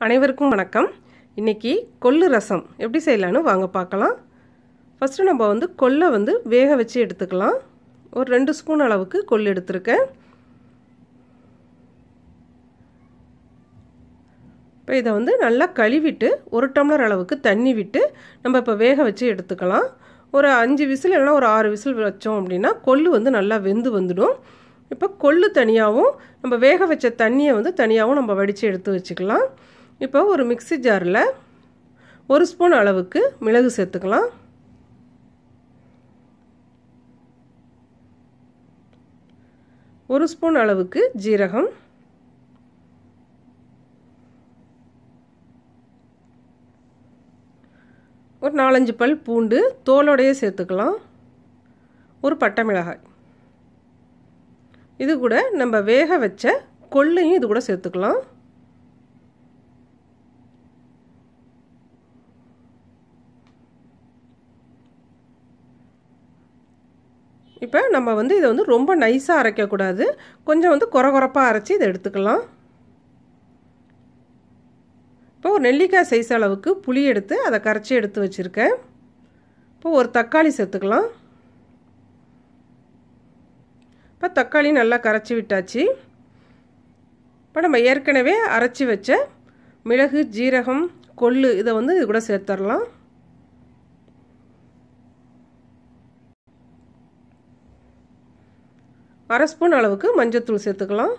அனைவருக்கும் வணக்கம். இன்னைக்கு கொள்ளு ரசம் எப்படி செய்யலாம்னு வாங்க பார்க்கலாம். ஃபர்ஸ்ட் நம்ம கொல்லை வேக வச்சு எடுத்துக்கலாம். ஒரு 2 ஸ்பூன் அளவுக்கு கொள்ளு எடுத்துருக்கேன். இப்போ இதை நல்லா கழுவிட்டு 1 டம்ளர் அளவுக்கு தண்ணி விட்டு நம்ம இப்போ வேக வச்சு எடுத்துக்கலாம். ஒரு 5 விசில் இல்லைனா ஒரு 6 விசில் வச்சோம் அப்படின்னா கொள்ளு நல்லா வெந்து வந்துடும். இப்போ கொள்ளு தனியாகவும் நம்ம வேக வச்ச தண்ணியை தனியாகவும் நம்ம வடித்து எடுத்து வச்சுக்கலாம். இப்போ ஒரு மிக்ஸி ஜாரில் 1 ஸ்பூன் அளவுக்கு மிளகு சேர்த்துக்கலாம். ஒரு ஸ்பூன் அளவுக்கு ஜீரகம், ஒரு 4-5 பல் பூண்டு தோலோடையே சேர்த்துக்கலாம். ஒரு பட்டை மிளகாய், இது கூட நம்ம வேக வச்ச கொள்ளையும் இது கூட சேர்த்துக்கலாம். இப்போ நம்ம இதை ரொம்ப நைஸாக அரைக்கக்கூடாது. கொஞ்சம் கொரகொரப்பாக அரைச்சி இதை எடுத்துக்கலாம். இப்போ ஒரு நெல்லிக்காய் சைஸ் அளவுக்கு புளி எடுத்து அதை கரைச்சி எடுத்து வச்சுருக்கேன். இப்போ ஒரு தக்காளி சேர்த்துக்கலாம். இப்போ தக்காளி நல்லா கரைச்சி விட்டாச்சு. இப்போ நம்ம ஏற்கனவே அரைச்சி வச்ச மிளகு, ஜீரகம், கொள்ளு இதை இது கூட சேர்த்துடலாம். அரை ஸ்பூன் அளவுக்கு மஞ்சத்தூள் சேர்த்துக்கலாம்.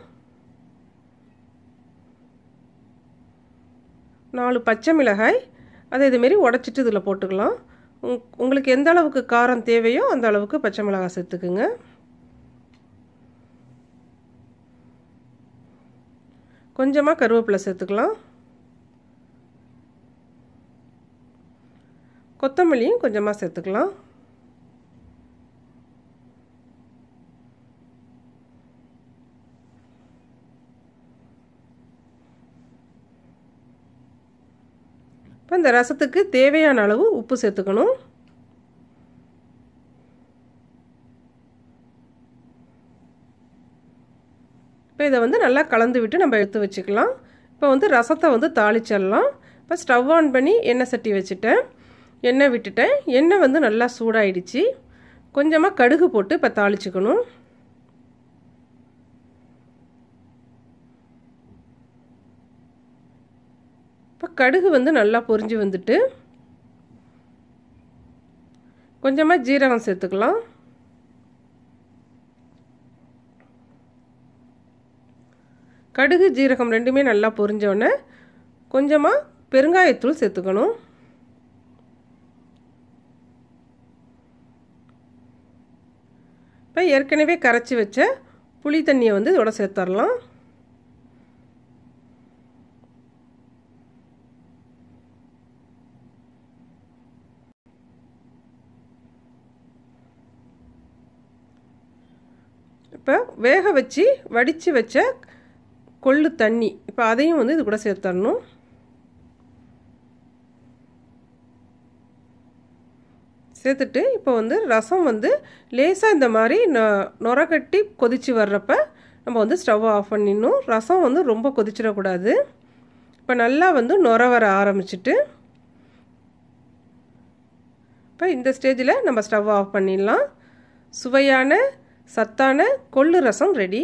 4 பச்சை மிளகாய் அதை இதுமாரி உடச்சிட்டு இதில் போட்டுக்கலாம். உங்களுக்கு எந்த அளவுக்கு காரம் தேவையோ அந்த அளவுக்கு பச்சை மிளகாய் சேர்த்துக்குங்க. கொஞ்சமாக கருவேப்பிலை சேர்த்துக்கலாம். கொத்தமல்லியும் கொஞ்சமாக சேர்த்துக்கலாம். இப்போ இந்த ரசத்துக்கு தேவையான அளவு உப்பு சேர்த்துக்கணும். இப்போ இதை நல்லா கலந்து விட்டு நம்ம எடுத்து வச்சுக்கலாம். இப்போ ரசத்தை தாளிச்சிடலாம். இப்போ ஸ்டவ் ஆன் பண்ணி எண்ணெய் சட்டி வச்சுட்டேன். எண்ணெய் விட்டுட்டேன். எண்ணெய் நல்லா சூடாயிடுச்சு. கொஞ்சமாக கடுகு போட்டு இப்போ தாளிச்சுக்கணும். இப்போ கடுகு நல்லா பொரிஞ்சு வந்துட்டு கொஞ்சமாக ஜீரகம் சேர்த்துக்கலாம். கடுகு ஜீரகம் ரெண்டுமே நல்லா பொரிஞ்சோடனே கொஞ்சமாக பெருங்காயத்தூள் சேர்த்துக்கணும். இப்போ ஏற்கனவே கரைச்சி வச்ச புளி தண்ணியை இதோட சேர்த்துடலாம். இப்போ வேக வச்சு வடித்து வச்ச கொள்ளு தண்ணி இப்போ அதையும் இது கூட சேர்த்துடணும். சேர்த்துட்டு இப்போ ரசம் லேசாக இந்த மாதிரி நுர கட்டி கொதித்து வர்றப்ப நம்ம ஸ்டவ்வை ஆஃப் பண்ணிடணும். ரசம் ரொம்ப கொதிச்சிடக்கூடாது. இப்போ நல்லா நுர வர ஆரம்பிச்சிட்டு இப்போ இந்த ஸ்டேஜில் நம்ம ஸ்டவ்வை ஆஃப் பண்ணிடலாம். சுவையான சத்தான கொள்ளு ரசம் ரெடி.